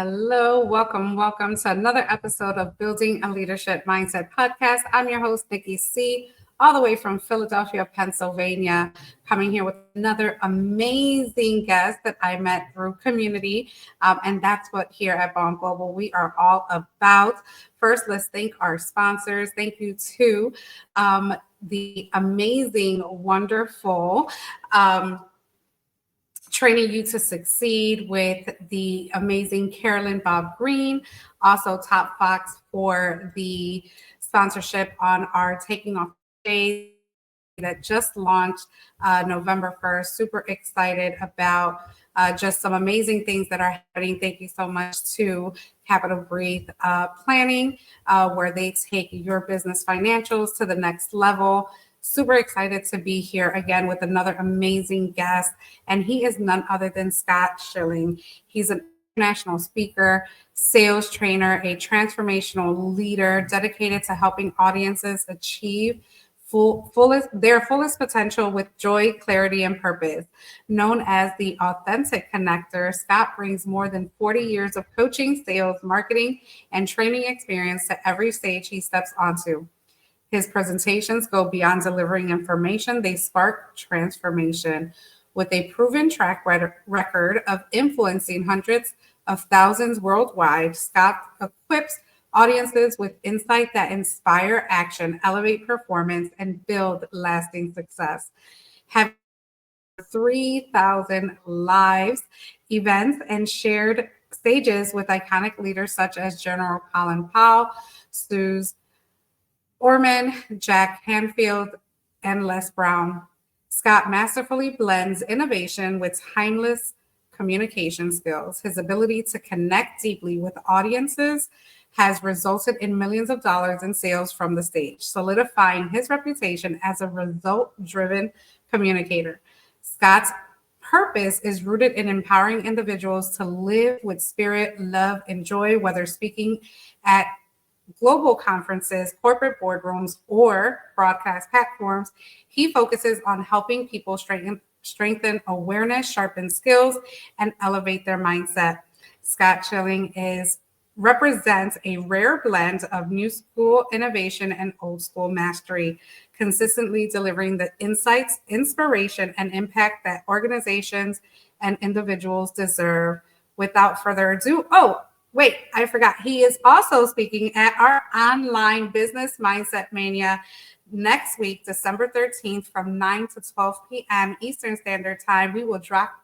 Hello, welcome to another episode of Building a Leadership Mindset Podcast. I'm your host, Nikki C., all the way from Philadelphia, Pennsylvania, coming here with another amazing guest that I met through community. And that's what here at Bomb Global we are all about. First, let's thank our sponsors. Thank you to the amazing, wonderful Training You to Succeed with the amazing Carolyn Bob Green, also Top Fox for the sponsorship on our Taking Off Days that just launched November 1st. Super excited about just some amazing things that are happening. Thank you so much to Capital Breathe Planning, where they take your business financials to the next level. Super excited to be here again with another amazing guest, and he is none other than Scott Schilling. He's an international speaker, sales trainer, a transformational leader dedicated to helping audiences achieve their fullest potential with joy, clarity, and purpose. Known as the Authentic Connector, Scott brings more than 40 years of coaching, sales, marketing, and training experience to every stage he steps onto. His presentations go beyond delivering information, they spark transformation. With a proven track record of influencing hundreds of thousands worldwide, Scott equips audiences with insight that inspire action, elevate performance, and build lasting success. Having 3,000 lives, events, and shared stages with iconic leaders such as General Colin Powell, Suze Orman, Jack Hanfield, and Les Brown. Scott masterfully blends innovation with timeless communication skills. His ability to connect deeply with audiences has resulted in millions of dollars in sales from the stage, solidifying his reputation as a result-driven communicator. Scott's purpose is rooted in empowering individuals to live with spirit, love, and joy, whether speaking at global conferences, corporate boardrooms, or broadcast platforms. He focuses on helping people strengthen awareness, sharpen skills, and elevate their mindset. Scott Schilling represents a rare blend of new school innovation and old school mastery, consistently delivering the insights, inspiration, and impact that organizations and individuals deserve. Without further ado, wait, I forgot. He is also speaking at our online Business Mindset Mania next week, December 13th from 9 to 12 p.m. Eastern Standard Time. We will drop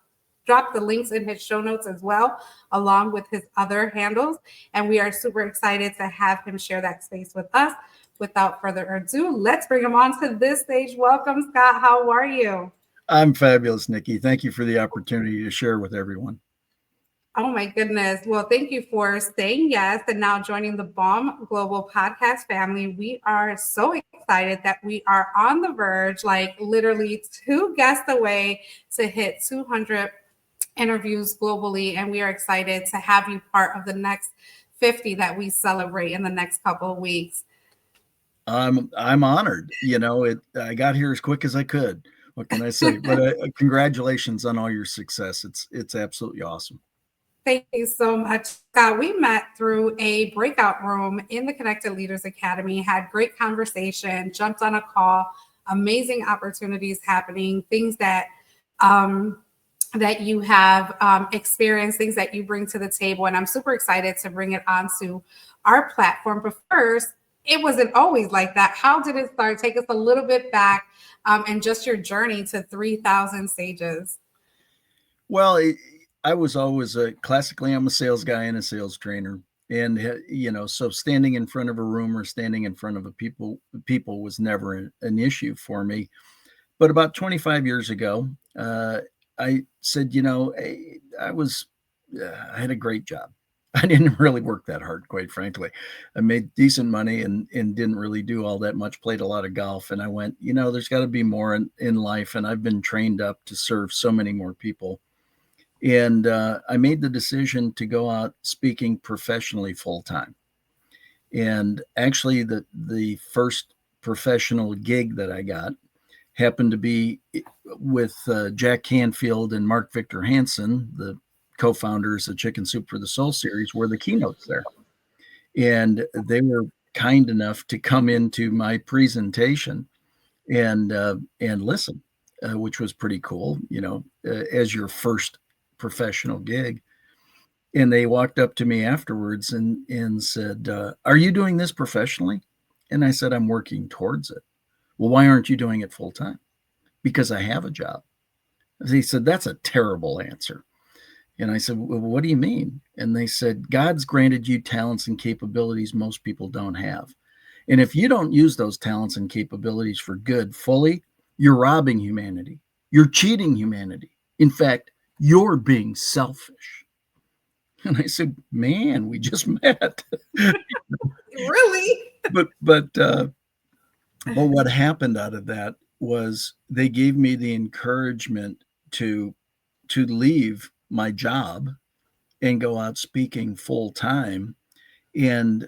the links in his show notes as well, along with his other handles. And we are super excited to have him share that space with us. Without further ado, let's bring him on to this stage. Welcome, Scott. How are you? I'm fabulous, Nikki. Thank you for the opportunity to share with everyone. Oh my goodness. Well, thank you for saying yes and now joining the Bomb Global podcast family. We are so excited that we are on the verge, like literally 2 guests away to hit 200 interviews globally. And we are excited to have you part of the next 50 that we celebrate in the next couple of weeks. I'm honored. I got here as quick as I could. What can I say? But congratulations on all your success. It's absolutely awesome. Thank you so much, Scott. We met through a breakout room in the Connected Leaders Academy, had great conversation, jumped on a call, amazing opportunities happening, things that you have experienced, things that you bring to the table. And I'm super excited to bring it onto our platform. But first, it wasn't always like that. How did it start? Take us a little bit back and just your journey to 3,000 stages. Well, I was always classically, I'm a sales guy and a sales trainer. And, so standing in front of a room or standing in front of people was never an issue for me. But about 25 years ago, I said, I had a great job. I didn't really work that hard, quite frankly. I made decent money and didn't really do all that much, played a lot of golf. And I went, there's got to be more in life. And I've been trained up to serve so many more people. And I made the decision to go out speaking professionally full time. And actually, the first professional gig that I got happened to be with Jack Canfield and Mark Victor Hansen, the co-founders of Chicken Soup for the Soul series, were the keynotes there. And they were kind enough to come into my presentation and listen, which was pretty cool, as your first professional gig. And they walked up to me afterwards and said, "Are you doing this professionally?" And I said, "I'm working towards it." "Well, why aren't you doing it full time?" "Because I have a job." He said, "That's a terrible answer." And I said, "Well, what do you mean?" And they said, "God's granted you talents and capabilities most people don't have. And if you don't use those talents and capabilities for good fully, you're robbing humanity. You're cheating humanity. In fact, you're being selfish." And I said, "Man, we just met." Really? But what happened out of that was they gave me the encouragement to leave my job and go out speaking full time. And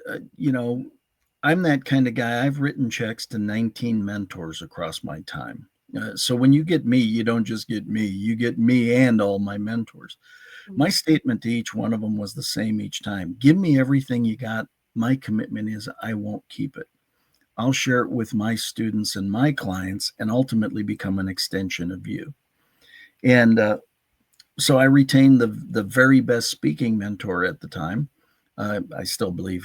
I'm that kind of guy. I've written checks to 19 mentors across my time. So when you get me, you don't just get me, you get me and all my mentors. My statement to each one of them was the same each time: give me everything you got. My commitment is I won't keep it. I'll share it with my students and my clients and ultimately become an extension of you. And so I retained the very best speaking mentor at the time. I still believe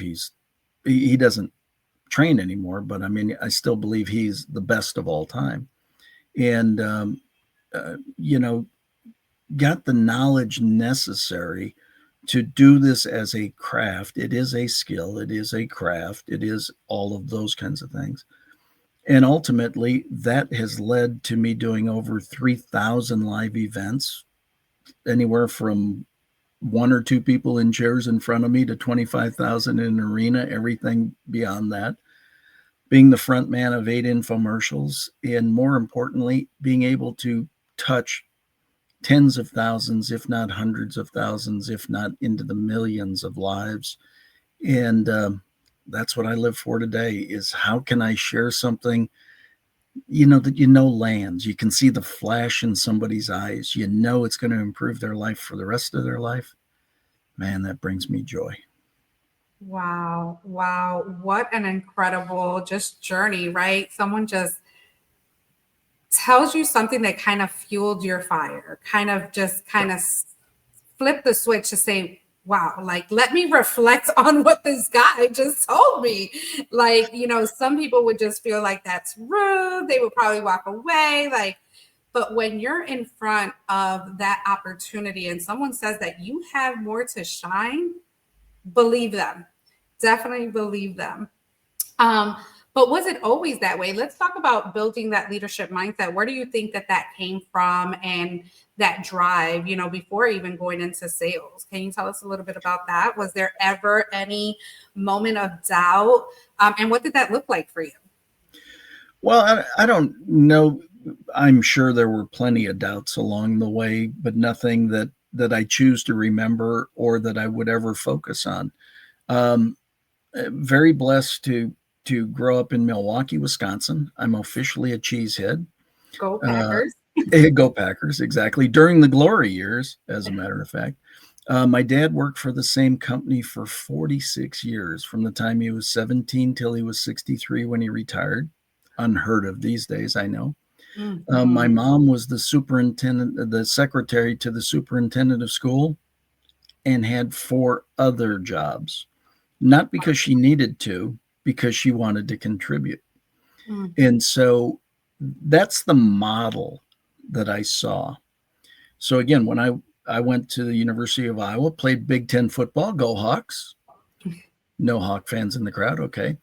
he doesn't train anymore, but I mean, I still believe he's the best of all time. And, got the knowledge necessary to do this as a craft. It is a skill, it is a craft, it is all of those kinds of things. And ultimately, that has led to me doing over 3,000 live events, anywhere from one or two people in chairs in front of me to 25,000 in an arena, everything beyond that. Being the front man of 8 infomercials, and more importantly, being able to touch tens of thousands, if not hundreds of thousands, if not into the millions of lives. And that's what I live for today, is how can I share something that lands. You can see the flash in somebody's eyes. It's going to improve their life for the rest of their life. Man, that brings me joy. Wow. Wow. What an incredible just journey, right? Someone just tells you something that kind of fueled your fire, kind of flip the switch to say, wow, like, let me reflect on what this guy just told me. Like, some people would just feel like that's rude. They would probably walk away. But when you're in front of that opportunity and someone says that you have more to shine, believe them. Definitely believe them. But was it always that way? Let's talk about building that leadership mindset. Where do you think that came from, and that drive, before even going into sales? Can you tell us a little bit about that? Was there ever any moment of doubt? And what did that look like for you? Well, I don't know. I'm sure there were plenty of doubts along the way, but nothing that I choose to remember or that I would ever focus on. Very blessed to grow up in Milwaukee, Wisconsin. I'm officially a cheesehead. Go Packers. Go Packers, exactly. During the glory years, as a matter of fact. My dad worked for the same company for 46 years, from the time he was 17 till he was 63 when he retired. Unheard of these days, I know. Mm-hmm. My mom was the secretary to the superintendent of school, and had 4 other jobs. Not because she needed to, because she wanted to contribute. Mm-hmm. And so that's the model that I saw. So again, when I went to the University of Iowa, played Big Ten football, go Hawks. No Hawk fans in the crowd, okay.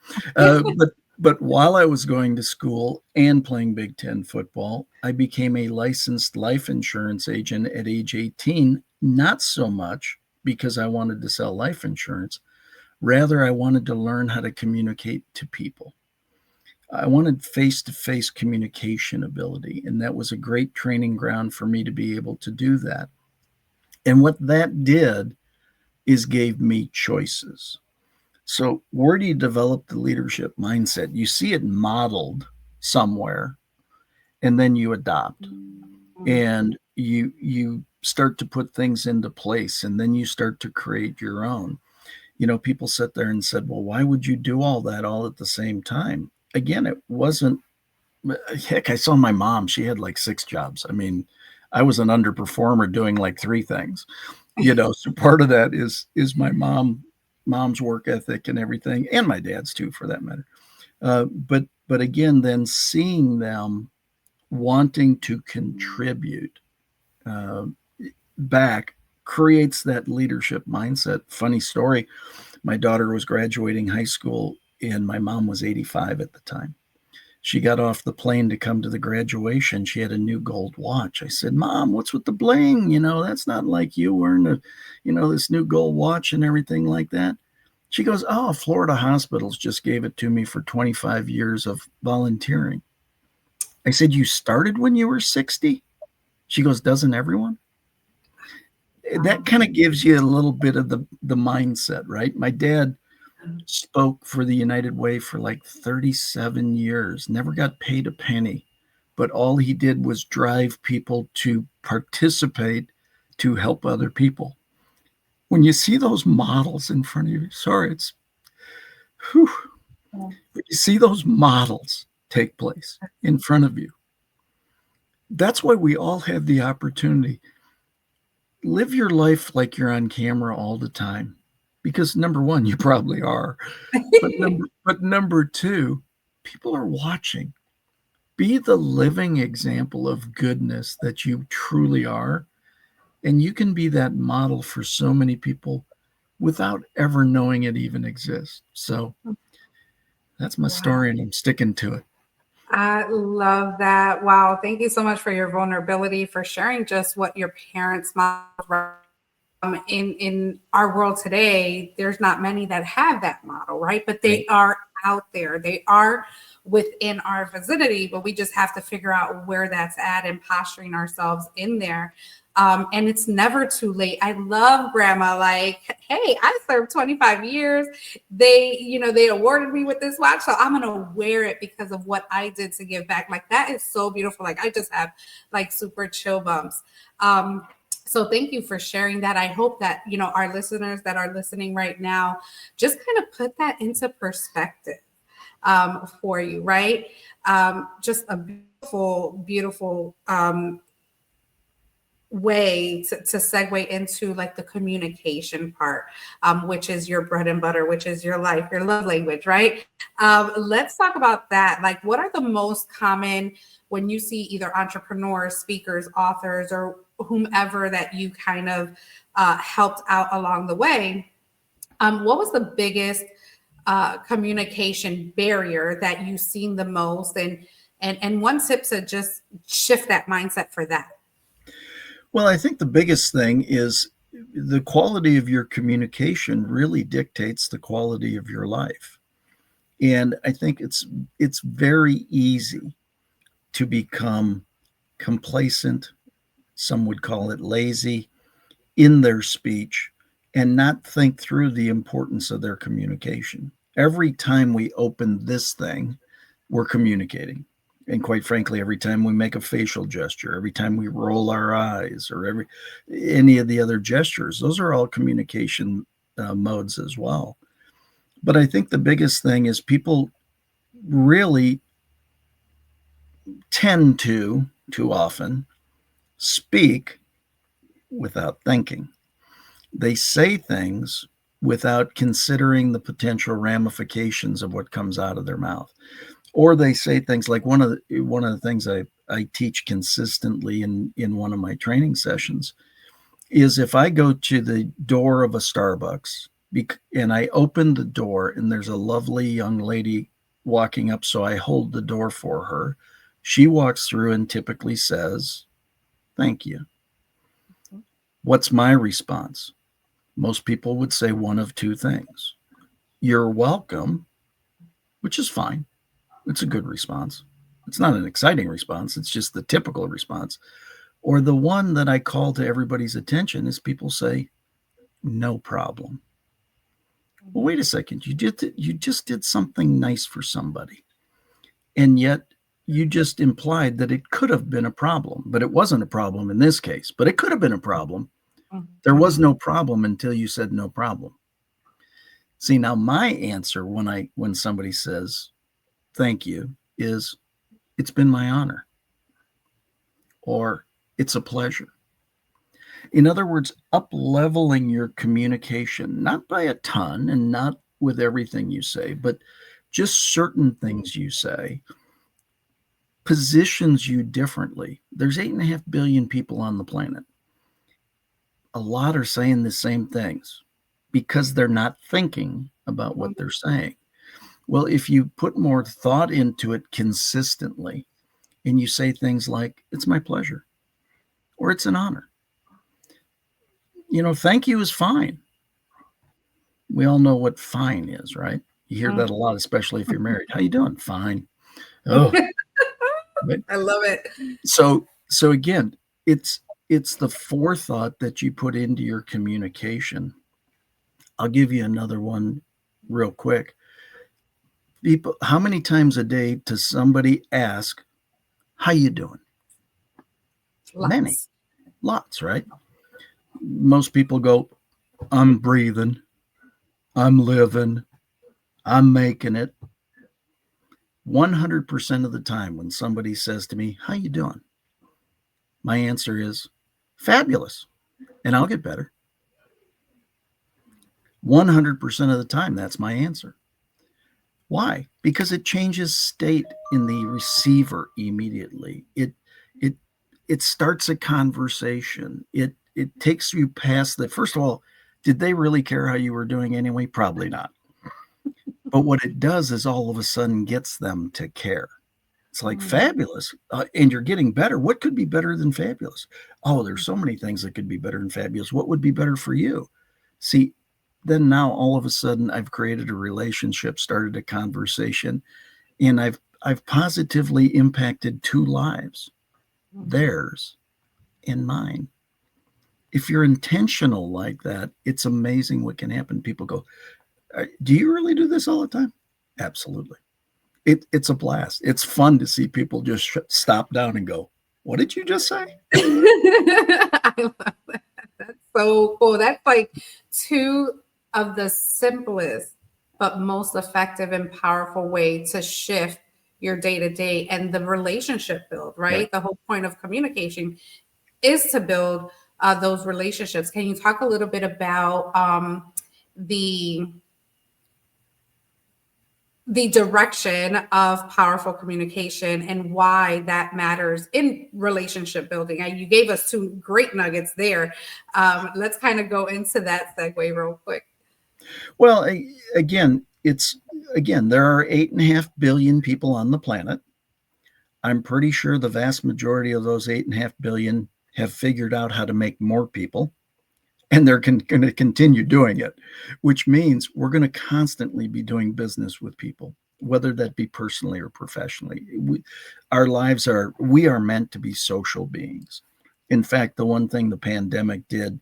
But while I was going to school and playing Big Ten football, I became a licensed life insurance agent at age 18, not so much because I wanted to sell life insurance. Rather, I wanted to learn how to communicate to people. I wanted face-to-face communication ability, and that was a great training ground for me to be able to do that. And what that did is gave me choices. So where do you develop the leadership mindset? You see it modeled somewhere, and then you adopt. Mm-hmm. And you start to put things into place, and then you start to create your own. People sit there and said, well, why would you do all that all at the same time? Again, it wasn't, heck, I saw my mom. She had like 6 jobs. I mean, I was an underperformer doing like 3 things. So part of that is my mom's work ethic and everything, and my dad's too, for that matter. But again, then seeing them wanting to contribute uh, back creates that leadership mindset. Funny story, my daughter was graduating high school, and my mom was 85 at the time. She got off the plane to come to the graduation. She had a new gold watch. I said, Mom, what's with the bling? That's not like you wearing this new gold watch and everything like that. She goes, oh, Florida Hospitals just gave it to me for 25 years of volunteering. I said, you started when you were 60? She goes, doesn't everyone? That kind of gives you a little bit of the mindset, right? My dad spoke for the United Way for like 37 years, never got paid a penny, but all he did was drive people to participate to help other people. When you see those models in front of you, sorry, it's, whew, when you see those models take place in front of you, that's why we all have the opportunity. Live your life like you're on camera all the time, because number one, you probably are, but number two, people are watching. Be the living example of goodness that you truly are, and you can be that model for so many people without ever knowing it even exists. So that's my story, and I'm sticking to it. I love that. Wow. Thank you so much for your vulnerability, for sharing just what your parents' models were. In our world today, there's not many that have that model, right? But they are out there. They are within our vicinity, but we just have to figure out where that's at and posturing ourselves in there. And it's never too late. I love grandma. Like, hey, I served 25 years. They awarded me with this watch, so I'm gonna wear it because of what I did to give back. Like, that is so beautiful. Like, I just have like super chill bumps. So thank you for sharing that. I hope that, our listeners that are listening right now just kind of put that into perspective for you, right? Just a beautiful, beautiful way to segue into like the communication part, which is your bread and butter, which is your life, your love language, right? Let's talk about that. Like, what are the most common when you see either entrepreneurs, speakers, authors, or whomever that you kind of helped out along the way? What was the biggest communication barrier that you've seen the most, and one tip to just shift that mindset for that? Well, I think the biggest thing is the quality of your communication really dictates the quality of your life. And I think it's very easy to become complacent, some would call it lazy, in their speech, and not think through the importance of their communication. Every time we open this thing, we're communicating. And quite frankly, every time we make a facial gesture, every time we roll our eyes, or any of the other gestures, those are all communication modes as well. But I think the biggest thing is people really tend to, too often, speak without thinking. They say things without considering the potential ramifications of what comes out of their mouth. Or they say things like, one of the things I teach consistently in one of my training sessions is, if I go to the door of a Starbucks and I open the door and there's a lovely young lady walking up, so I hold the door for her. She walks through and typically says, thank you. What's my response? Most people would say one of two things. You're welcome, which is fine. It's a good response. It's not an exciting response. It's just the typical response. Or the one that I call to everybody's attention is people say, no problem. Well, wait a second. You just did something nice for somebody. And yet you just implied that it could have been a problem, but it wasn't a problem in this case, but it could have been a problem. There was no problem until you said no problem. See, now my answer when somebody says thank you is it's been my honor, or it's a pleasure. In other words, up-leveling your communication, not by a ton and not with everything you say, but just certain things you say positions you differently. There's 8.5 billion people on the planet. A lot are saying the same things because they're not thinking about what they're saying. Well, if you put more thought into it consistently and you say things like, it's my pleasure, or it's an honor. Thank you is fine. We all know what fine is, right? You hear that a lot, especially if you're married. How you doing? Fine. Oh, right? I love it. So again, it's the forethought that you put into your communication. I'll give you another one real quick. People, how many times a day does somebody ask, how you doing? Lots. Many. Lots, right? Most people go, I'm breathing, I'm living, I'm making it. 100% of the time when somebody says to me, how you doing? My answer is fabulous, and I'll get better. 100% of the time, that's my answer. Why? Because it changes state in the receiver immediately. It starts a conversation. It takes you past the, first of all, did they really care how you were doing anyway? Probably not. But what it does is all of a sudden gets them to care. It's like fabulous, and you're getting better. What could be better than fabulous? Oh, there's so many things that could be better than fabulous. What would be better for you? See, then now all of a sudden I've created a relationship, started a conversation, and I've positively impacted two lives, theirs and mine. If you're intentional like that, it's amazing what can happen. People go, do you really do this all the time? Absolutely. It's a blast. It's fun to see people just stop down and go, what did you just say? I love that. That's so cool. That's like two of the simplest but most effective and powerful way to shift your day-to-day and the relationship build, right? The whole point of communication is to build those relationships. Can you talk a little bit about the direction of powerful communication and why that matters in relationship building? You gave us two great nuggets there. Let's kind of go into that segue real quick. Well, again, there are 8.5 billion people on the planet. I'm pretty sure the vast majority of those 8.5 billion have figured out how to make more people, and they're going to continue doing it, which means we're going to constantly be doing business with people, whether that be personally or professionally. We are meant to be social beings. In fact, the one thing the pandemic did,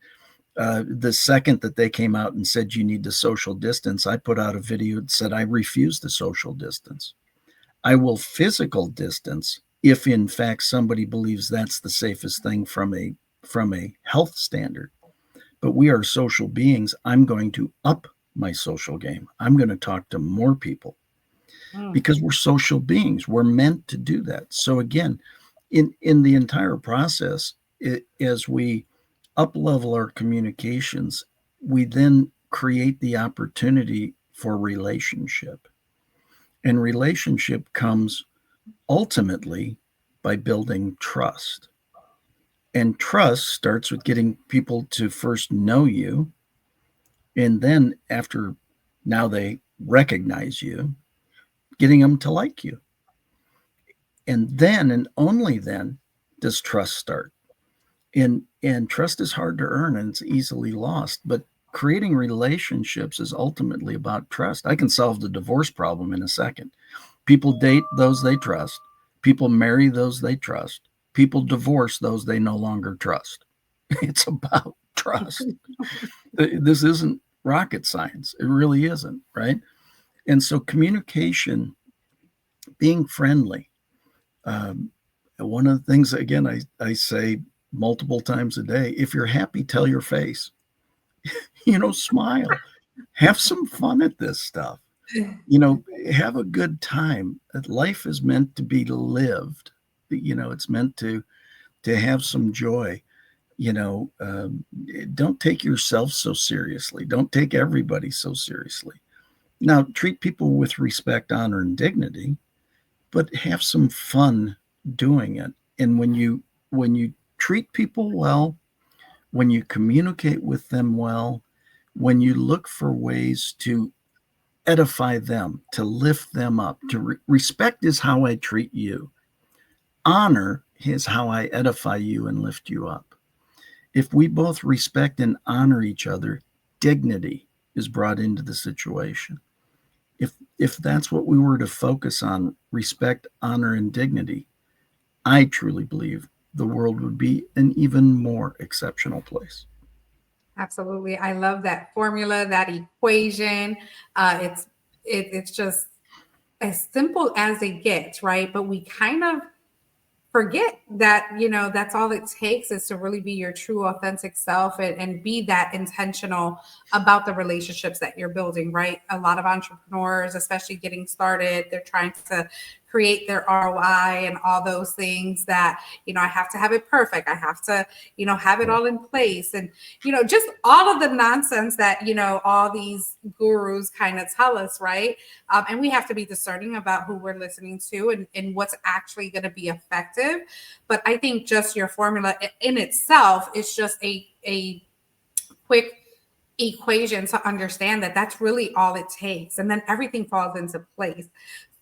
the second that they came out and said you need to social distance, I put out a video that said I refuse to social distance. I will physical distance if in fact somebody believes that's the safest thing from a health standard. But we are social beings. I'm going to up my social game. I'm going to talk to more people because we're social beings. We're meant to do that. So again, in the entire process, as we up-level our communications, we then create the opportunity for relationship. And relationship comes ultimately by building trust. And trust starts with getting people to first know you. And then now they recognize you, getting them to like you. And then, and only then, does trust start. And trust is hard to earn and it's easily lost. But creating relationships is ultimately about trust. I can solve the divorce problem in a second. People date those they trust. People marry those they trust. People divorce those they no longer trust. It's about trust. This isn't rocket science. It really isn't, right? And so communication, being friendly, One of the things, again, I say multiple times a day, if you're happy, tell your face, smile, have some fun at this stuff, have a good time. Life is meant to be lived. It's meant to have some joy. Don't take yourself so seriously. Don't take everybody so seriously. Now, treat people with respect, honor, and dignity, but have some fun doing it. And when you treat people well, when you communicate with them well, when you look for ways to edify them, to lift them up, respect is how I treat you. Honor is how I edify you and lift you up. If we both respect and honor each other, dignity is brought into the situation. If that's what we were to focus on, respect, honor, and dignity, I truly believe the world would be an even more exceptional place. Absolutely. I love that formula, that equation. It's just as simple as it gets, right? But we kind of forget that, that's all it takes is to really be your true authentic self, and be that intentional about the relationships that you're building, right? A lot of entrepreneurs, especially getting started, they're trying to create their ROI and all those things that, I have to have it perfect. I have to, have it all in place. And, just all of the nonsense that, all these gurus kind of tell us, right? And we have to be discerning about who we're listening to, and what's actually going to be effective. But I think just your formula in itself is just a quick equation to understand that that's really all it takes. And then everything falls into place.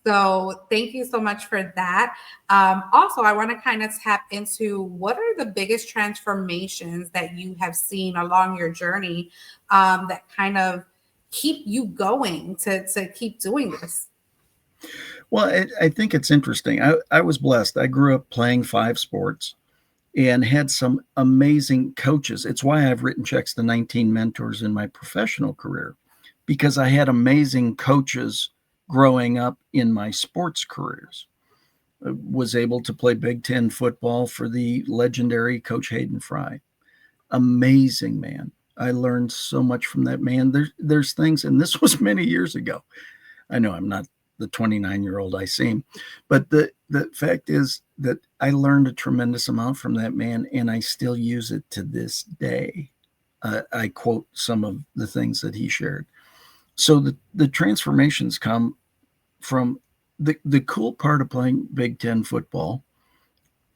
So thank you so much for that. Also, I want to kind of tap into what are the biggest transformations that you have seen along your journey, that kind of keep you going to keep doing this? Well, I think it's interesting. I was blessed. I grew up playing 5 sports and had some amazing coaches. It's why I've written checks to 19 mentors in my professional career, because I had amazing coaches growing up in my sports careers. I was able to play Big Ten football for the legendary Coach Hayden Fry. Amazing man. I learned so much from that man. There's things, and this was many years ago. I know I'm not the 29-year-old I seem, but the fact is that I learned a tremendous amount from that man, and I still use it to this day. I quote some of the things that he shared. So the transformations come from the cool part of playing Big Ten football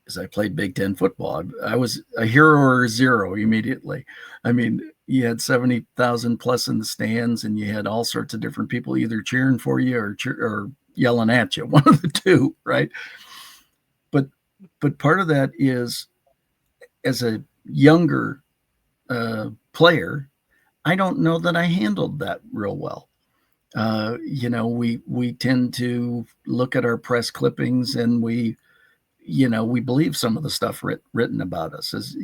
is I played Big Ten football. I was a hero or a zero immediately. I mean, you had 70,000 plus in the stands, and you had all sorts of different people either cheering for you or yelling at you, one of the two, right? But part of that is, as a younger player, I don't know that I handled that real well. We tend to look at our press clippings, and we believe some of the stuff written about us, as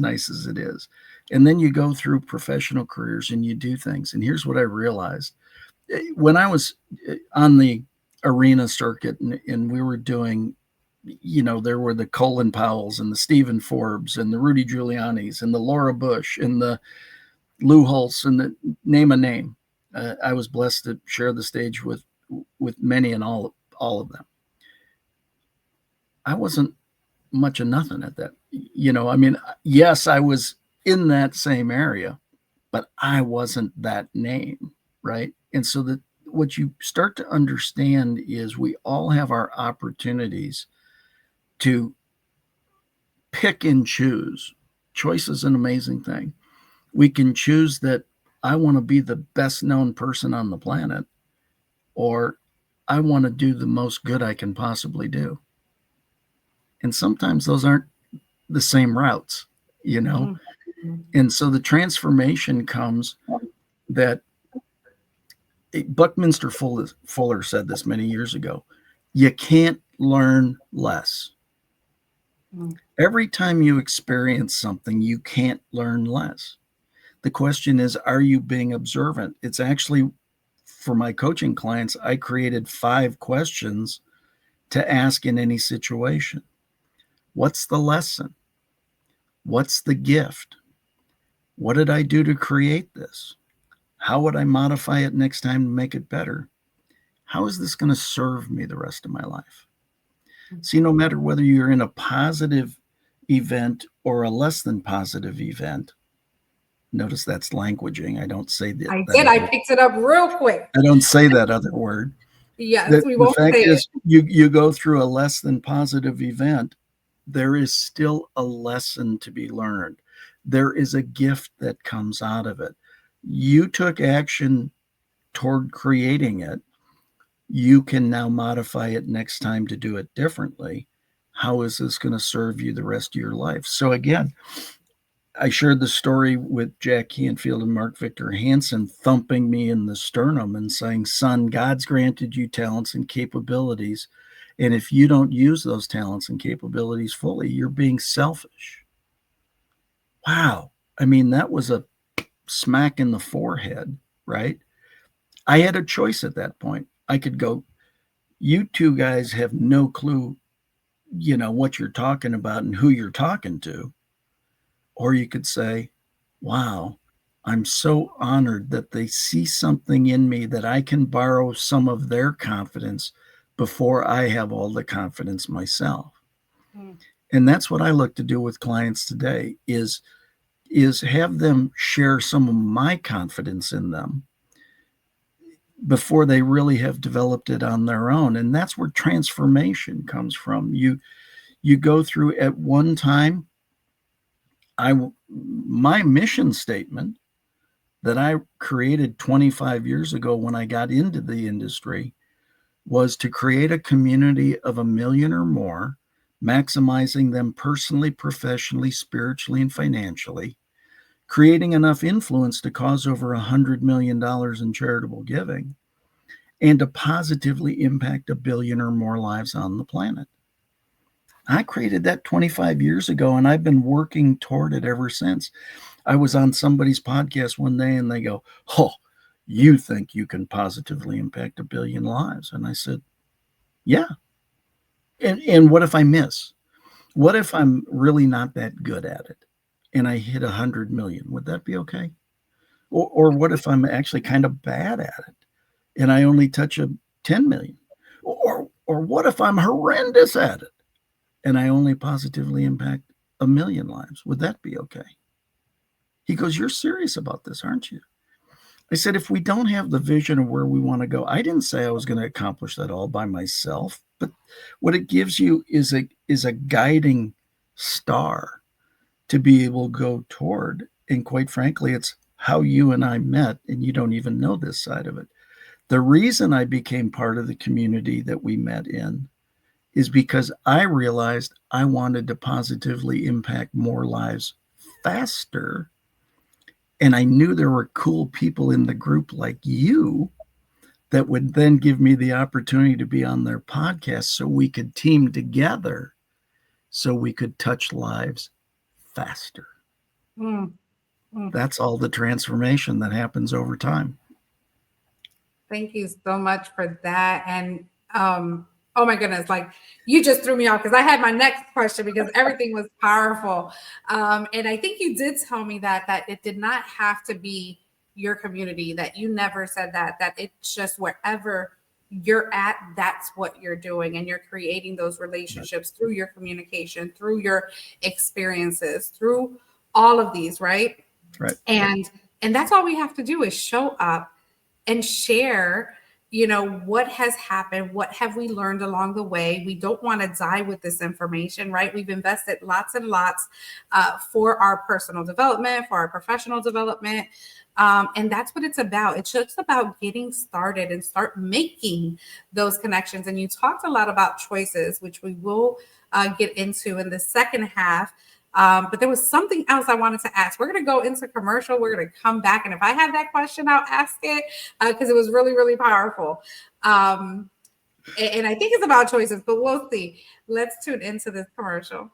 nice as it is. And then you go through professional careers and you do things. And here's what I realized. When I was on the arena circuit, and we were doing, there were the Colin Powells and the Stephen Forbes and the Rudy Giuliani's and the Laura Bush and the Lou Holtz and the name a name. I was blessed to share the stage with many and all of them. I wasn't much of nothing at that. I mean, yes, I was in that same area, but I wasn't that name, right? And so that what you start to understand is we all have our opportunities to pick and choose. Choice is an amazing thing. We can choose that I want to be the best known person on the planet, or I want to do the most good I can possibly do. And sometimes those aren't the same routes, Mm-hmm. And so the transformation comes that Buckminster Fuller said this many years ago. You can't learn less. Mm-hmm. Every time you experience something, you can't learn less. The question is, are you being observant? It's actually, for my coaching clients, I created 5 questions to ask in any situation. What's the lesson? What's the gift? What did I do to create this? How would I modify it next time to make it better? How is this going to serve me the rest of my life? See, no matter whether you're in a positive event or a less than positive event, notice that's languaging. I don't say that. I picked it up real quick. I don't say that other word. Yes, we won't the fact say is, it. you go through a less than positive event, there is still a lesson to be learned. There is a gift that comes out of it. You took action toward creating it. You can now modify it next time to do it differently. How is this going to serve you the rest of your life? So again, I shared the story with Jack Canfield and Mark Victor Hansen thumping me in the sternum and saying, son, God's granted you talents and capabilities. And if you don't use those talents and capabilities fully, you're being selfish. Wow. I mean, that was a smack in the forehead, right? I had a choice at that point. I could go, you two guys have no clue, what you're talking about and who you're talking to. Or you could say, wow, I'm so honored that they see something in me that I can borrow some of their confidence before I have all the confidence myself. And that's what I look to do with clients today is have them share some of my confidence in them before they really have developed it on their own. And that's where transformation comes from. You go through at one time, my mission statement that I created 25 years ago when I got into the industry was to create a community of 1 million or more, maximizing them personally, professionally, spiritually, and financially, creating enough influence to cause over $100 million in charitable giving, and to positively impact 1 billion or more lives on the planet. I created that 25 years ago, and I've been working toward it ever since. I was on somebody's podcast one day, and they go, oh, you think you can positively impact 1 billion lives? And I said, yeah. And what if I miss? What if I'm really not that good at it and I hit 100 million? Would that be okay? Or what if I'm actually kind of bad at it and I only touch 10 million? Or what if I'm horrendous at it and I only positively impact 1 million lives? Would that be okay? He goes, you're serious about this, aren't you? I said, if we don't have the vision of where we want to go, I didn't say I was going to accomplish that all by myself, but what it gives you is a guiding star to be able to go toward. And quite frankly, it's how you and I met, and you don't even know this side of it. The reason I became part of the community that we met in is because I realized I wanted to positively impact more lives faster. And I knew there were cool people in the group like you that would then give me the opportunity to be on their podcast so we could team together so we could touch lives faster. That's all the transformation that happens over time. Thank you so much for that. And oh my goodness, like you just threw me off because I had my next question because everything was powerful. And I think you did tell me that it did not have to be your community, that you never said that it's just wherever you're at, that's what you're doing. And you're creating those relationships through your communication, through your experiences, through all of these, right? Right. And that's all we have to do is show up and share, what has happened, what have we learned along the way. We don't want to die with this information, right? We've invested lots and lots for our personal development, for our professional development. And that's what it's about. It's just about getting started and start making those connections. And you talked a lot about choices, which we will get into in the second half. But there was something else I wanted to ask. We're going to go into commercial. We're going to come back. And if I have that question, I'll ask it because it was really, really powerful. And I think it's about choices, but we'll see. Let's tune into this commercial.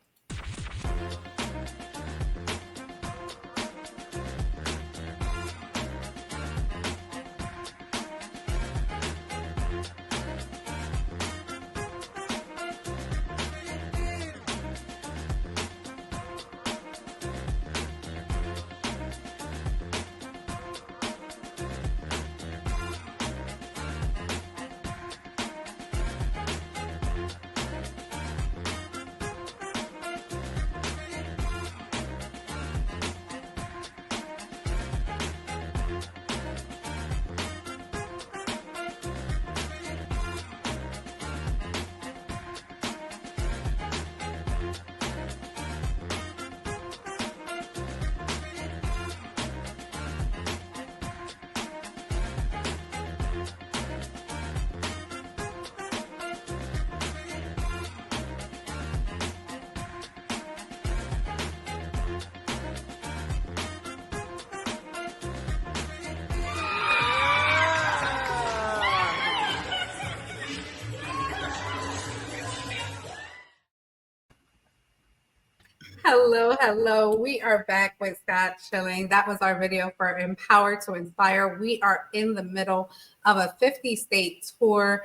Hello, hello. We are back with Scott Schilling. That was our video for Empower to Inspire. We are in the middle of a 50-state tour.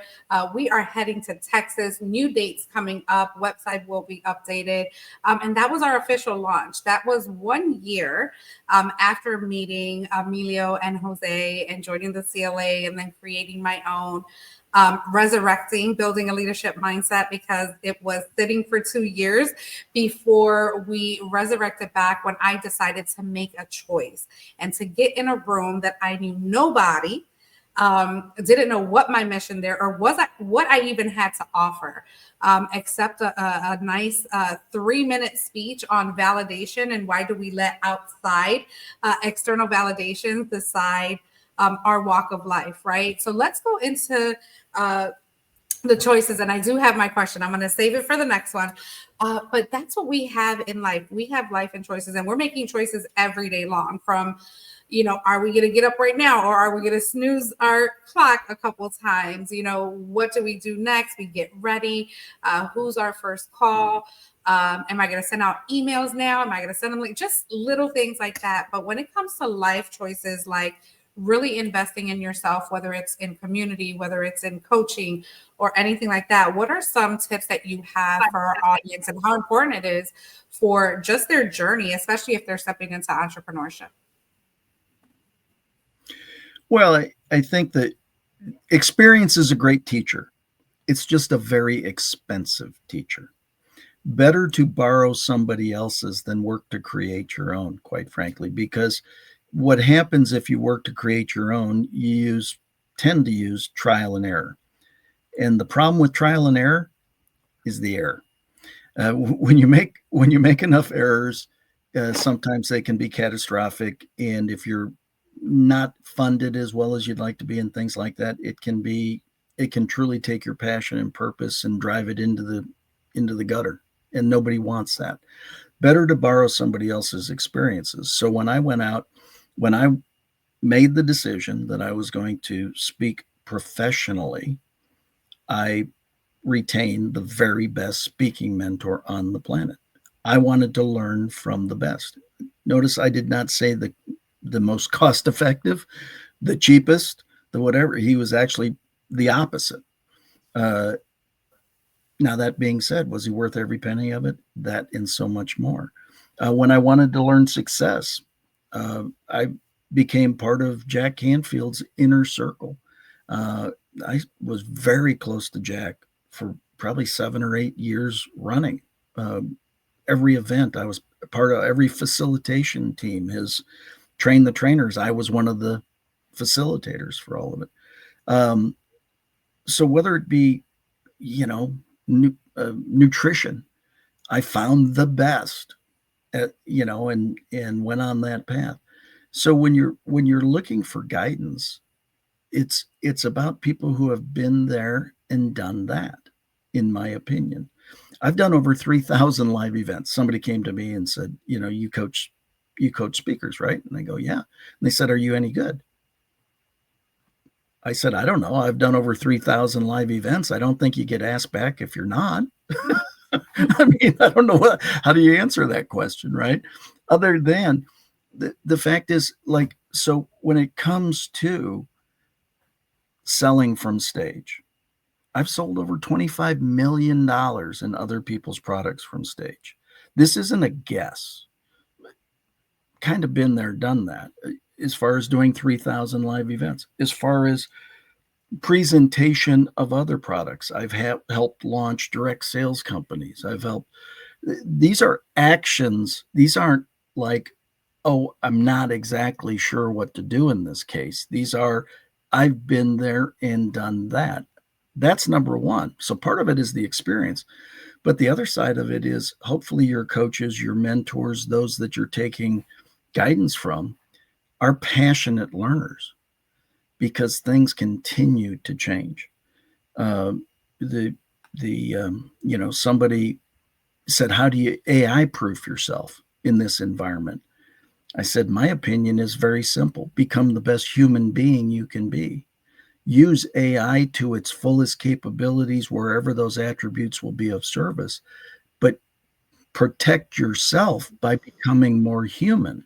We are heading to Texas. New dates coming up. Website will be updated. And that was our official launch. That was 1 year after meeting Emilio and Jose and joining the CLA and then creating my own. Resurrecting, building a leadership mindset, because it was sitting for 2 years before we resurrected back when I decided to make a choice and to get in a room that I knew nobody, didn't know what my mission there or what I even had to offer, except a nice 3-minute speech on validation and why do we let outside external validations decide our walk of life, right? So let's go into the choices. And I do have my question. I'm going to save it for the next one. But that's what we have in life. We have life and choices, and we're making choices every day long from, are we going to get up right now or are we going to snooze our clock a couple times? What do we do next? We get ready. Who's our first call? Am I going to send out emails now? Am I going to send them just little things like that? But when it comes to life choices, like really investing in yourself, whether it's in community, whether it's in coaching or anything like that, what are some tips that you have for our audience and how important it is for just their journey, especially if they're stepping into entrepreneurship? Well, I think that experience is a great teacher. It's just a very expensive teacher. Better to borrow somebody else's than work to create your own, quite frankly, because what happens if you work to create your own, you tend to use trial and error. And the problem with trial and error is the error. When you make enough errors, sometimes they can be catastrophic. And if you're not funded as well as you'd like to be and things like that, it can truly take your passion and purpose and drive it into the gutter. And nobody wants that. Better to borrow somebody else's experiences. So when I made the decision that I was going to speak professionally, I retained the very best speaking mentor on the planet. I wanted to learn from the best. Notice I did not say the most cost effective, the cheapest, the whatever. He was actually the opposite. Now, that being said, was he worth every penny of it? That and so much more. When I wanted to learn success, I became part of Jack Canfield's inner circle. I was very close to Jack for probably 7 or 8 years running. Every event, I was part of every facilitation team. His Train the Trainers, I was one of the facilitators for all of it. So whether it be, nutrition, I found the best, and went on that path. So when you're looking for guidance, it's about people who have been there and done that, in my opinion. I've done over 3,000 live events. Somebody came to me and said, you coach speakers, right? And I go, yeah. And they said, are you any good? I said, I don't know. I've done over 3,000 live events. I don't think you get asked back if you're not. I mean, I don't know how do you answer that question, right? Other than the fact is, so when it comes to selling from stage, I've sold over $25 million in other people's products from stage. This isn't a guess. Kind of been there, done that, as far as doing 3,000 live events. As far as presentation of other products, I've helped launch direct sales companies. These are actions. These aren't like, oh, I'm not exactly sure what to do in this case. These are, I've been there and done that. That's number one. So part of it is the experience. But the other side of it is hopefully your coaches, your mentors, those that you're taking guidance from are passionate learners, because things continue to change. Somebody said, how do you AI proof yourself in this environment? I said, my opinion is very simple. Become the best human being you can be. Use AI to its fullest capabilities wherever those attributes will be of service, but protect yourself by becoming more human,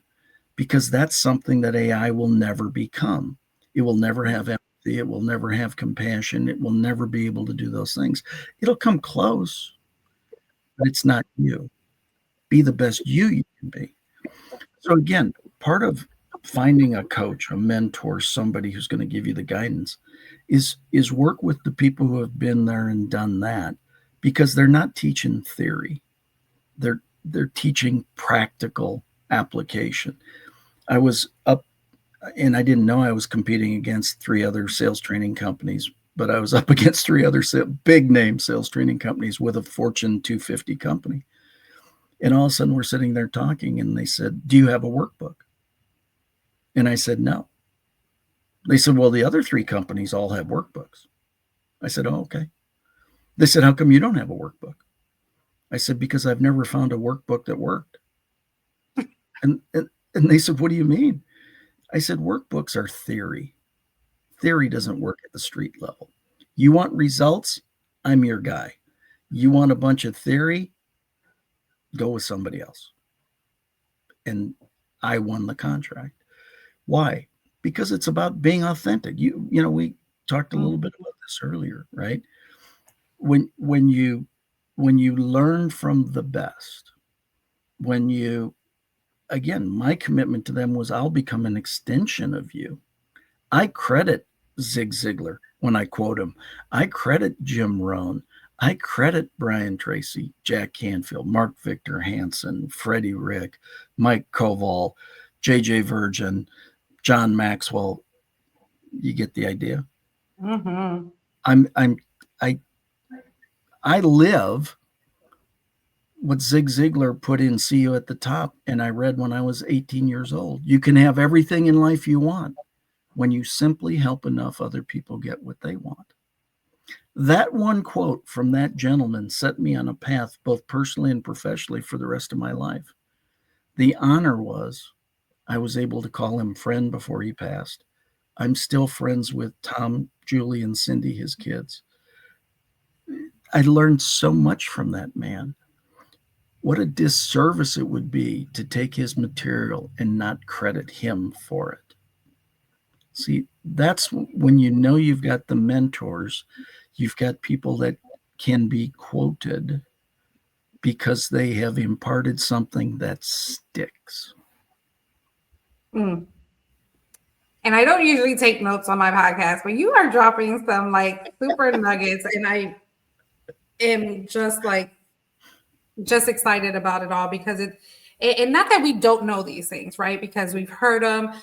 because that's something that AI will never become. It will never have empathy. It will never have compassion. It will never be able to do those things. It'll come close, but it's not you. Be the best you can be. So again, part of finding a coach, a mentor, somebody who's going to give you the guidance is work with the people who have been there and done that, because they're not teaching theory. They're teaching practical application. I was up, and I didn't know I was competing against 3 other sales training companies, but I was up against 3 other big name sales training companies with a Fortune 250 company. And all of a sudden we're sitting there talking, and they said, "Do you have a workbook?" And I said, "No." They said, "Well, the other 3 companies all have workbooks." I said, "Oh, okay." They said, "How come you don't have a workbook?" I said, "Because I've never found a workbook that worked." And they said, "What do you mean?" I said, "Workbooks are theory. Theory doesn't work at the street level. You want results? I'm your guy. You want a bunch of theory? Go with somebody else." And I won the contract. Why? Because it's about being authentic. We talked a little bit about this earlier, right? When you learn from the best, again, my commitment to them was, I'll become an extension of you. I credit Zig Ziglar when I quote him. I credit Jim Rohn. I credit Brian Tracy, Jack Canfield, Mark Victor Hansen, Freddie Rick, Mike Koval, JJ Virgin, John Maxwell. You get the idea. Mm-hmm. I live what Zig Ziglar put in See You at the Top, and I read when I was 18 years old. You can have everything in life you want when you simply help enough other people get what they want. That one quote from that gentleman set me on a path, both personally and professionally, for the rest of my life. The honor was I was able to call him friend before he passed. I'm still friends with Tom, Julie, and Cindy, his kids. I learned so much from that man. What a disservice it would be to take his material and not credit him for it. See, that's when you know you've got the mentors, you've got people that can be quoted because they have imparted something that sticks. Mm. And I don't usually take notes on my podcast, but you are dropping some like super nuggets, and I am just excited about it all, because and not that we don't know these things, right? Because we've heard them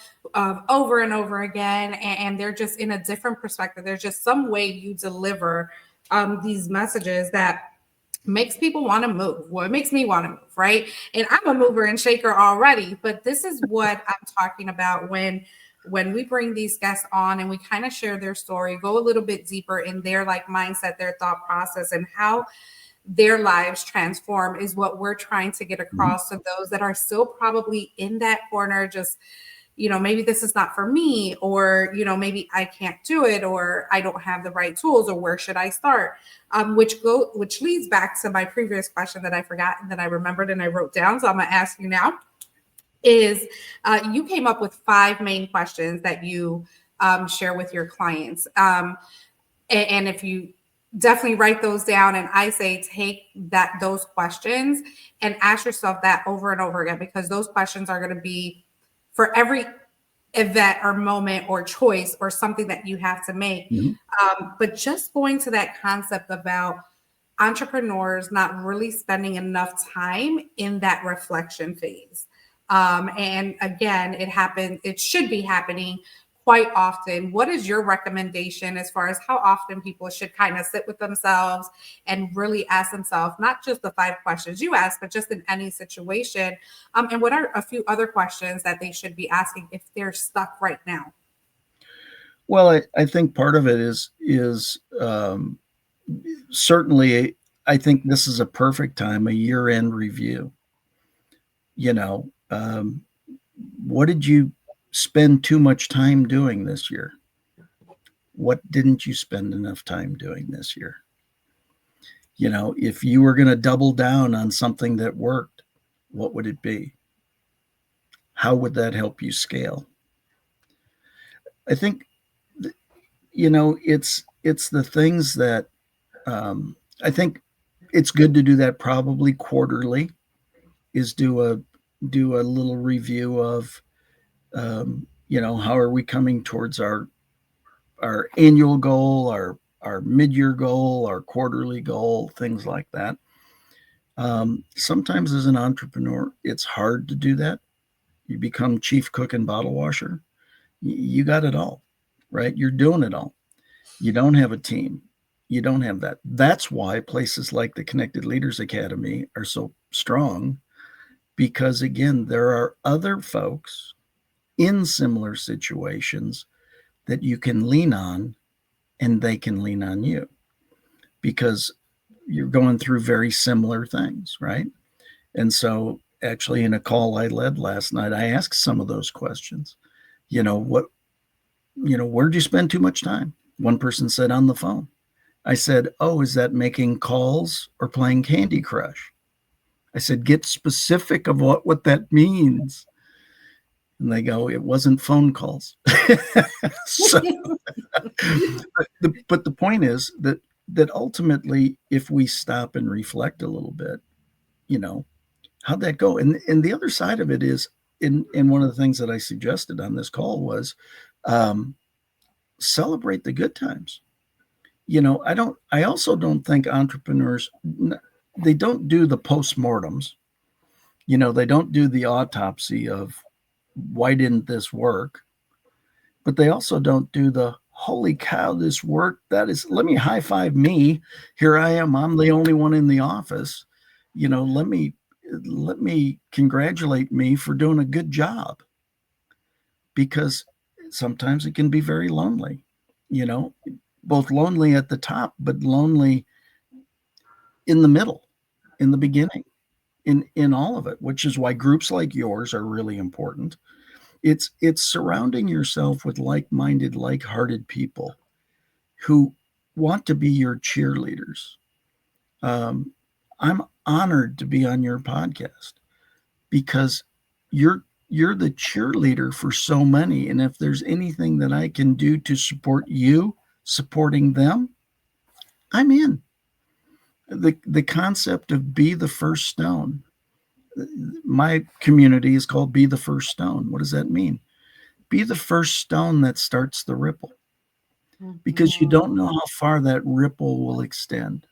over and over again, and they're just in a different perspective. There's just some way you deliver these messages that makes people want to move. Well, it makes me want to move, right? And I'm a mover and shaker already, but this is what I'm talking about when we bring these guests on and we kind of share their story, go a little bit deeper in their like mindset, their thought process, and how their lives transform, is what we're trying to get across to those that are still probably in that corner, just, maybe this is not for me, or, maybe I can't do it, or I don't have the right tools, or where should I start? Which leads back to my previous question that I forgot and that I remembered and I wrote down. So I'm going to ask you now is you came up with 5 main questions that you share with your clients. And if you definitely write those down, and I say take those questions and ask yourself that over and over again, because those questions are going to be for every event or moment or choice or something that you have to make. But just going to that concept about entrepreneurs not really spending enough time in that reflection phase. And again, it should be happening quite often. What is your recommendation as far as how often people should kind of sit with themselves and really ask themselves, not just the 5 questions you ask, but just in any situation? And what are a few other questions that they should be asking if they're stuck right now? Well, I think part of it is certainly, I think this is a perfect time, a year-end review. What did you spend too much time doing this year? What didn't you spend enough time doing this year? If you were going to double down on something that worked, what would it be? How would that help you scale? I think, it's the things that I think it's good to do that probably quarterly. Is do a little review of how are we coming towards our annual goal, our mid-year goal, our quarterly goal, things like that. Sometimes as an entrepreneur, it's hard to do that. You become chief cook and bottle washer. You got it all, right? You're doing it all. You don't have a team. You don't have that. That's why places like the Connected Leaders Academy are so strong, because again, there are other folks in similar situations that you can lean on, and they can lean on you, because you're going through very similar things, right? And so actually in a call I led last night, I asked some of those questions. Where'd you spend too much time? One person said, on the phone. I said, oh, is that making calls or playing Candy Crush? I said, get specific of what that means. And they go, it wasn't phone calls. So, but the point is that ultimately, if we stop and reflect a little bit, how'd that go? And the other side of it is, in one of the things that I suggested on this call was, celebrate the good times. I also don't think entrepreneurs, they don't do the postmortems. They don't do the autopsy of why didn't this work, but they also don't do the holy cow, this worked. That is, let me high five me. Here I am. I'm the only one in the office. Let me congratulate me for doing a good job, because sometimes it can be very lonely, both lonely at the top, but lonely in the middle, in the beginning, in all of it, which is why groups like yours are really important. It's surrounding yourself with like-minded, like-hearted people who want to be your cheerleaders. I'm honored to be on your podcast, because you're the cheerleader for so many. And if there's anything that I can do to support you supporting them, I'm in. The concept of be the first stone. My community is called Be the First Stone. What does that mean? Be the first stone that starts the ripple, because you don't know how far that ripple will extend.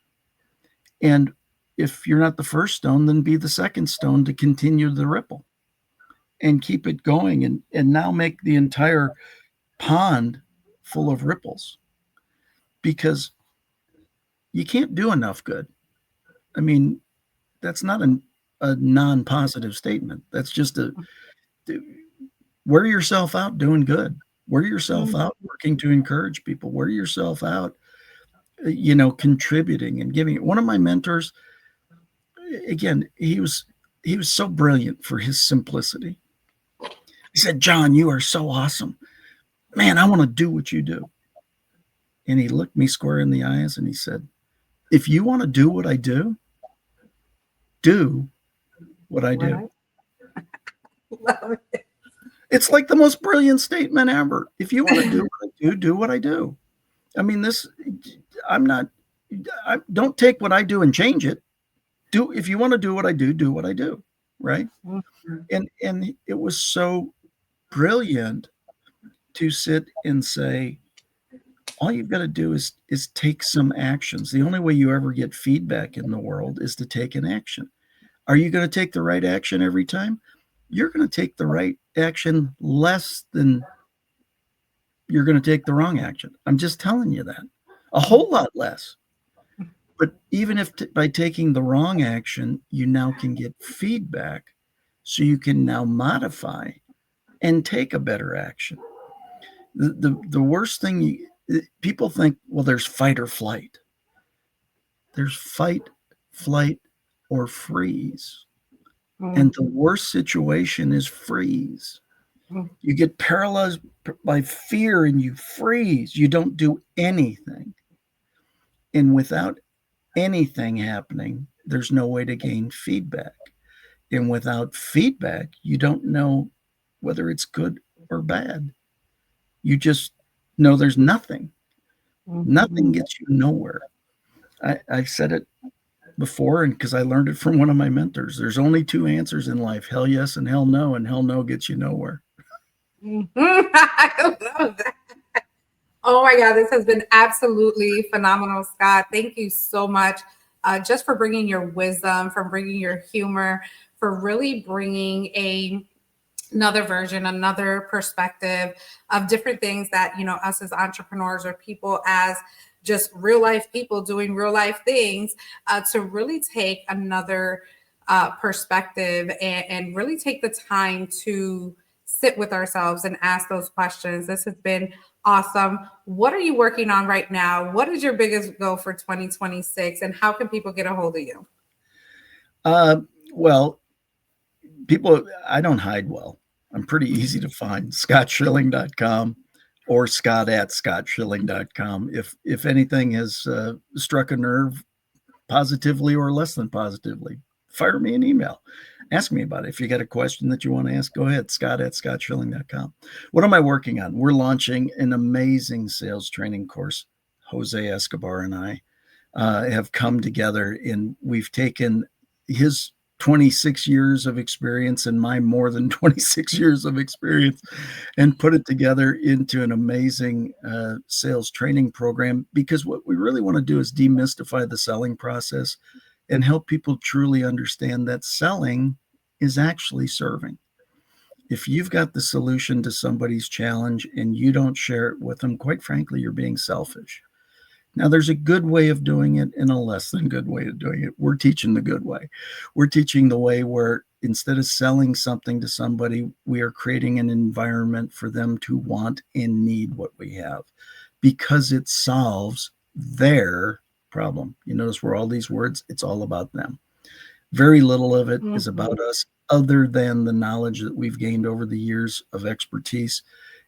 And if you're not the first stone, then be the second stone to continue the ripple and keep it going, and now make the entire pond full of ripples, because you can't do enough good. I mean, that's not a non-positive statement. That's just wear yourself out doing good. Wear yourself out working to encourage people. Wear yourself out, contributing and giving. One of my mentors, again, he was so brilliant for his simplicity. He said, John, you are so awesome. Man, I want to do what you do. And he looked me square in the eyes and he said, if you want to do what I do what I do. Love it. It's like the most brilliant statement ever. If you want to do what I do what I do. I mean, I don't take what I do and change it. If you want to do what I do what I do. Right. And it was so brilliant to sit and say, all you've got to do is take some actions. The only way you ever get feedback in the world is to take an action. Are you going to take the right action every time? You're going to take the right action less than you're going to take the wrong action. I'm just telling you that. A whole lot less. But even if by taking the wrong action, you now can get feedback, so you can now modify and take a better action. The worst thing people think, well, there's fight or flight. There's fight, flight, or freeze. And the worst situation is freeze. You get paralyzed by fear and you freeze. You don't do anything. And without anything happening, there's no way to gain feedback. And without feedback, you don't know whether it's good or bad. You just know there's nothing. Nothing gets you nowhere. I've said it before, and because I learned it from one of my mentors, there's only two answers in life: hell yes and hell no, and hell no gets you nowhere. I love that. Oh my God, this has been absolutely phenomenal, Scott. Thank you so much just for bringing your wisdom, for bringing your humor, for really bringing another version, another perspective of different things that, you know, us as entrepreneurs or people as just real life people doing real life things to really take another perspective and really take the time to sit with ourselves and ask those questions. This has been awesome. What are you working on right now? What is your biggest goal for 2026? And how can people get a hold of you? Well, people, I don't hide well. I'm pretty easy to find. ScottSchilling.com or Scott@ScottSchilling.com. If anything has struck a nerve positively or less than positively, fire me an email. Ask me about it. If you got a question that you want to ask, go ahead, Scott@ScottSchilling.com. What am I working on? We're launching an amazing sales training course. Jose Escobar and I have come together, and we've taken his 26 years of experience and my more than 26 years of experience and put it together into an amazing sales training program, because what we really want to do is demystify the selling process and help people truly understand that selling is actually serving. If you've got the solution to somebody's challenge and you don't share it with them, quite frankly, you're being selfish. Now, there's a good way of doing it and a less than good way of doing it. We're teaching the good way. We're teaching the way where instead of selling something to somebody, we are creating an environment for them to want and need what we have, because it solves their problem. You notice where all these words, it's all about them. Very little of it is about us, other than the knowledge that we've gained over the years of expertise.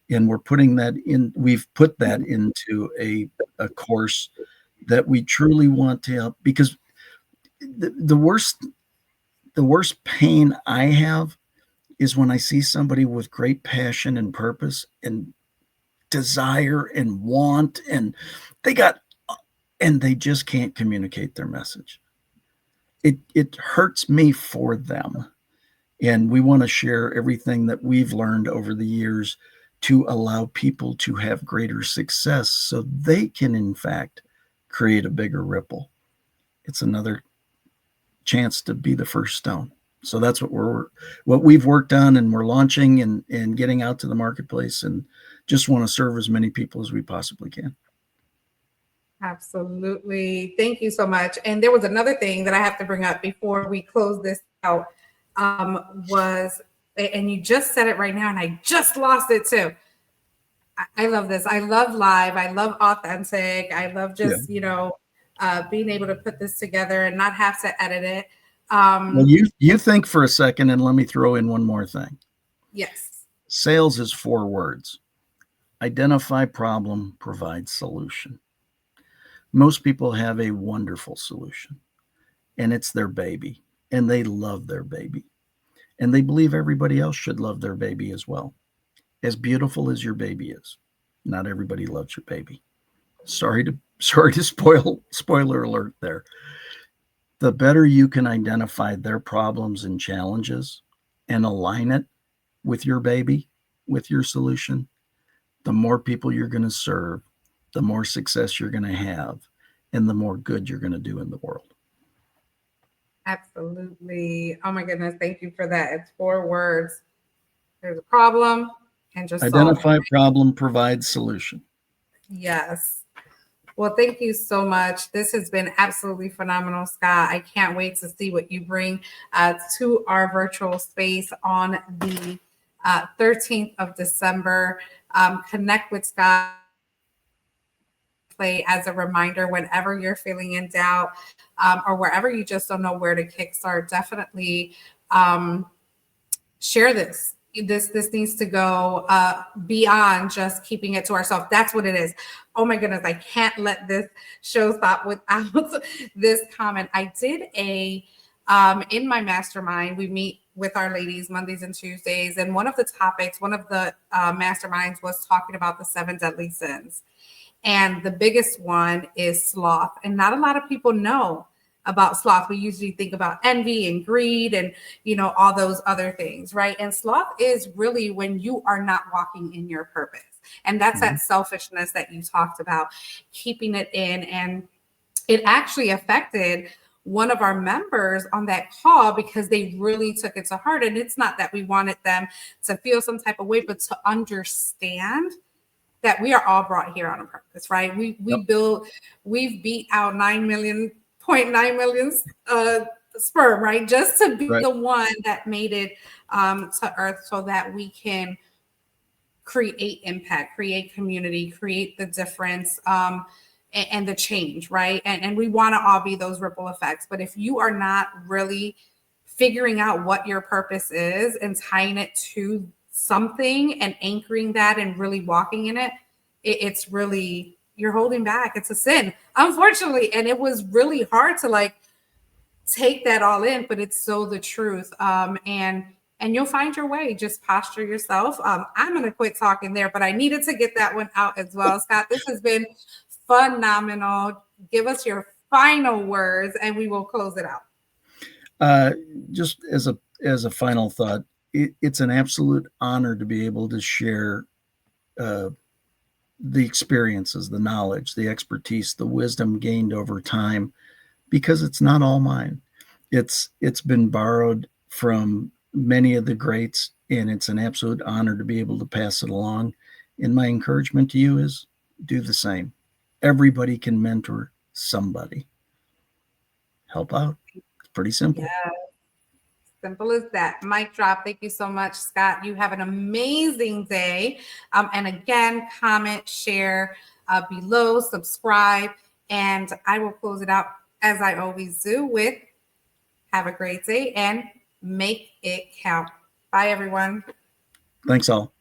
And we've put that into a course that we truly want to help, because the worst pain I have is when I see somebody with great passion and purpose and desire and want, and they just can't communicate their message. It hurts me for them. And we want to share everything that we've learned over the years to allow people to have greater success so they can, in fact, create a bigger ripple. It's another chance to be the first stone. So that's what we've worked on, and we're launching and getting out to the marketplace, and just want to serve as many people as we possibly can. Absolutely. Thank you so much. And there was another thing that I have to bring up before we close this out, and you just said it right now, and I just lost it too. I love this. I love live. I love authentic. I love just, being able to put this together and not have to edit it. Well, you think for a second, and let me throw in one more thing. Yes. Sales is 4 words: identify problem, provide solution. Most people have a wonderful solution, and it's their baby, and they love their baby, and they believe everybody else should love their baby as well. As beautiful as your baby is, not everybody loves your baby. Sorry to spoiler alert there. The better you can identify their problems and challenges and align it with your baby, with your solution, the more people you're going to serve, the more success you're going to have, and the more good you're going to do in the world. Absolutely. Oh my goodness. Thank you for that. It's 4 words. There's a problem and just identify problem, provide solution. Yes. Well, thank you so much. This has been absolutely phenomenal, Scott. I can't wait to see what you bring to our virtual space on the 13th of December. Connect with Scott as a reminder whenever you're feeling in doubt or wherever you just don't know where to kickstart. Definitely share this This needs to go beyond just keeping it to ourselves. That's what it is. Oh my goodness, I can't let this show stop without this comment. I did in my mastermind, we meet with our ladies Mondays and Tuesdays, and one of the topics, one of the masterminds was talking about the 7 deadly sins. And the biggest one is sloth. And not a lot of people know about sloth. We usually think about envy and greed and, all those other things, right? And sloth is really when you are not walking in your purpose. And that's that selfishness that you talked about, keeping it in. And it actually affected one of our members on that call because they really took it to heart. And it's not that we wanted them to feel some type of way, but to understand that we are all brought here on a purpose, right? We've beat out 9.9 million sperm, right? Just to be the one that made it to Earth so that we can create impact, create community, create the difference and the change, right? And we want to all be those ripple effects. But if you are not really figuring out what your purpose is and tying it to something and anchoring that and really walking in it, it's really, you're holding back. It's a sin, unfortunately. And it was really hard to take that all in, but it's so the truth. And you'll find your way. Just posture yourself. I'm going to quit talking there, but I needed to get that one out as well. Scott, this has been phenomenal. Give us your final words and we will close it out. Just as a final thought, it's an absolute honor to be able to share the experiences, the knowledge, the expertise, the wisdom gained over time, because it's not all mine. It's been borrowed from many of the greats, and it's an absolute honor to be able to pass it along. And my encouragement to you is do the same. Everybody can mentor somebody. Help out. It's pretty simple. Yeah. Simple as that. Mic drop. Thank you so much, Scott. You have an amazing day. And again, comment, share below, subscribe, and I will close it out as I always do with have a great day and make it count. Bye, everyone. Thanks all.